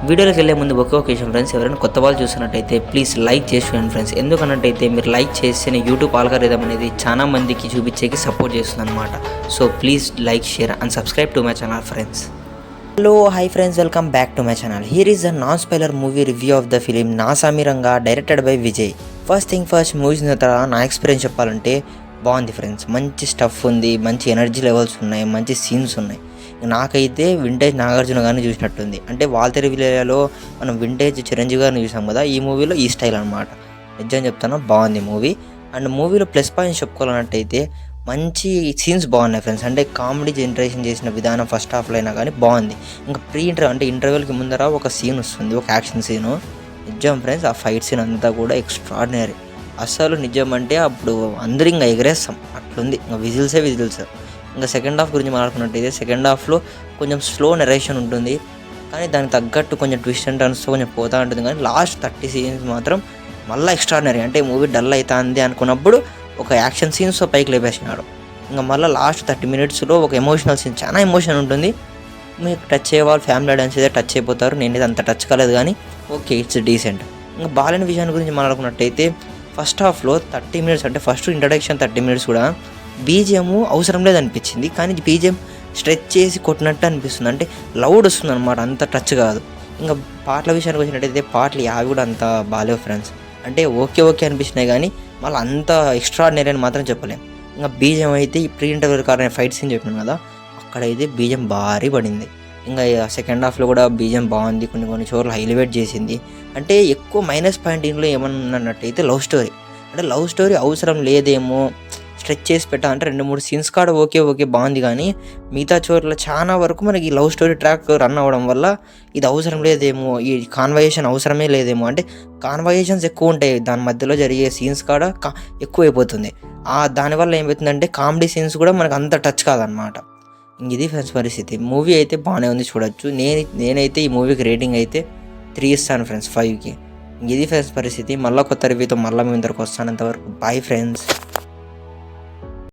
వీడియోలోకి వెళ్ళే ముందు ఒకే ఒక విషయం ఫ్రెండ్స్, ఎవరైనా కొత్త వాళ్ళు చూసినట్టయితే ప్లీజ్ లైక్ చేసి చూడండి ఫ్రెండ్స్. ఎందుకన్నట్టయితే మీరు లైక్ చేసిన యూట్యూబ్ ఆల్గోరిథం అనేది చాలా మందికి చూపించేకి సపోర్ట్ చేస్తుంది అనమాట. So please like, share and subscribe to my channel friends. Hello hi friends, welcome back to my channel. Here is the non spoiler movie review of the film Naa Saami Ranga, directed by Vijay. First thing first, movie తర్వాత నా experience చెప్పాలంటే బాగుంది friends. మంచి stuff ఉంది, మంచి energy levels ఉన్నాయి, మంచి scenes ఉన్నాయి. నాకైతే వింటేజ్ నాగార్జున గారిని చూసినట్టుంది. అంటే వాల్తేరు వీరయ్యలో మనం వింటేజ్ చిరంజీవి గారిని చూసాం కదా, ఈ మూవీలో ఈ స్టైల్ అనమాట. నిజం చెప్తాను, బాగుంది మూవీ. అండ్ మూవీలో ప్లస్ పాయింట్స్ చెప్పుకోవాలన్నట్టయితే మంచి సీన్స్ బాగున్నాయి ఫ్రెండ్స్. అంటే కామెడీ జనరేషన్ చేసిన విధానం ఫస్ట్ హాఫ్లో అయినా కానీ బాగుంది. ఇంకా ఇంటర్వెల్కి ముందర ఒక సీన్ వస్తుంది, ఒక యాక్షన్ సీను. నిజం ఫ్రెండ్స్, ఆ ఫైట్ సీన్ అంతా కూడా ఎక్స్ట్రాడినరీ. అసలు నిజం అంటే అప్పుడు అందరూ ఇంకా ఎగరేస్తాం అట్లుంది. ఇంకా విజిల్స్. ఇంకా సెకండ్ హాఫ్ గురించి మాట్లాడుకున్నట్టయితే సెకండ్ హాఫ్లో కొంచెం స్లో నెరేషన్ ఉంటుంది, కానీ దానికి తగ్గట్టు కొంచెం ట్విస్ట్ అండ్ టర్న్స్తో కొంచెం పోతూ ఉంటుంది. కానీ లాస్ట్ 30 సీన్స్ మాత్రం మళ్ళీ ఎక్స్ట్రాడినరీ. అంటే మూవీ డల్ అవుతుంది అనుకున్నప్పుడు ఒక యాక్షన్ సీన్స్తో పైకి లేపేసినాడు. ఇంకా మళ్ళీ లాస్ట్ 30 మినిట్స్లో ఒక ఎమోషనల్ సీన్, చాలా ఎమోషన్ ఉంటుంది. మీకు టచ్ అయ్యే వాళ్ళు ఫ్యామిలీ ఆడియన్స్ అయితే టచ్ అయిపోతారు. నేనైతే అంత టచ్ కాలేదు, కానీ ఓకే, ఇట్స్ డీసెంట్. ఇంకా బాలైన విషయాన్ని గురించి మాట్లాడుకున్నట్టయితే ఫస్ట్ హాఫ్లో 30 మినిట్స్, అంటే ఫస్ట్ ఇంట్రడక్షన్ 30 మినిట్స్ కూడా బీజిఎం అవసరం లేదనిపించింది. కానీ బీజిఎం స్ట్రెచ్ చేసి కొట్టినట్టు అనిపిస్తుంది. అంటే లౌడ్ వస్తుంది అనమాట, అంత టచ్ కాదు. ఇంకా పాటల విషయానికి వచ్చినట్టయితే పాటలు యావి కూడా అంత బాగాలేవు ఫ్రెండ్స్. అంటే ఓకే అనిపించినాయి, కానీ మళ్ళీ అంత ఎక్స్ట్రాడినరీ అని మాత్రం చెప్పలేం. ఇంకా బీజిఎం అయితే ఈ ప్రీ ఇంటర్వెల్ కారణం ఫైట్ సీన్ చెప్పినాను కదా, అక్కడైతే బీజిఎం భారీ పడింది. ఇంకా సెకండ్ హాఫ్లో కూడా బీజిఎం బాగుంది, కొన్ని చోట్ల హైలైట్ చేసింది. అంటే ఎక్కువ మైనస్ పాయింట్ ఇంట్లో ఏమన్నట్టయితే లవ్ స్టోరీ. అంటే లవ్ స్టోరీ అవసరం లేదేమో, స్ట్రెచ్ చేసి పెట్టాలంటే 2-3 సీన్స్ కాడ ఓకే బాగుంది, కానీ మిగతా చోట్ల చాలా వరకు మనకి లవ్ స్టోరీ ట్రాక్ రన్ అవ్వడం వల్ల ఇది అవసరం లేదేమో, ఈ కాన్వర్జేషన్ అవసరమే లేదేమో. అంటే కాన్వర్జేషన్స్ ఎక్కువ ఉంటాయి, దాని మధ్యలో జరిగే సీన్స్ కాడ ఎక్కువ అయిపోతుంది. దానివల్ల ఏమవుతుందంటే కామెడీ సీన్స్ కూడా మనకు అంత టచ్ కాదనమాట. ఇది ఫ్రెండ్స్ పరిస్థితి. మూవీ అయితే బాగానే ఉంది, చూడొచ్చు. నేనైతే ఈ మూవీకి రేటింగ్ అయితే 3 ఇస్తాను ఫ్రెండ్స్ 5కి. ఇది ఫ్రెండ్స్ పరిస్థితి. మళ్ళీ కొత్త రివ్యూతో మళ్ళీ మీ అందరికి వస్తాను. అంతవరకు బాయ్ ఫ్రెండ్స్.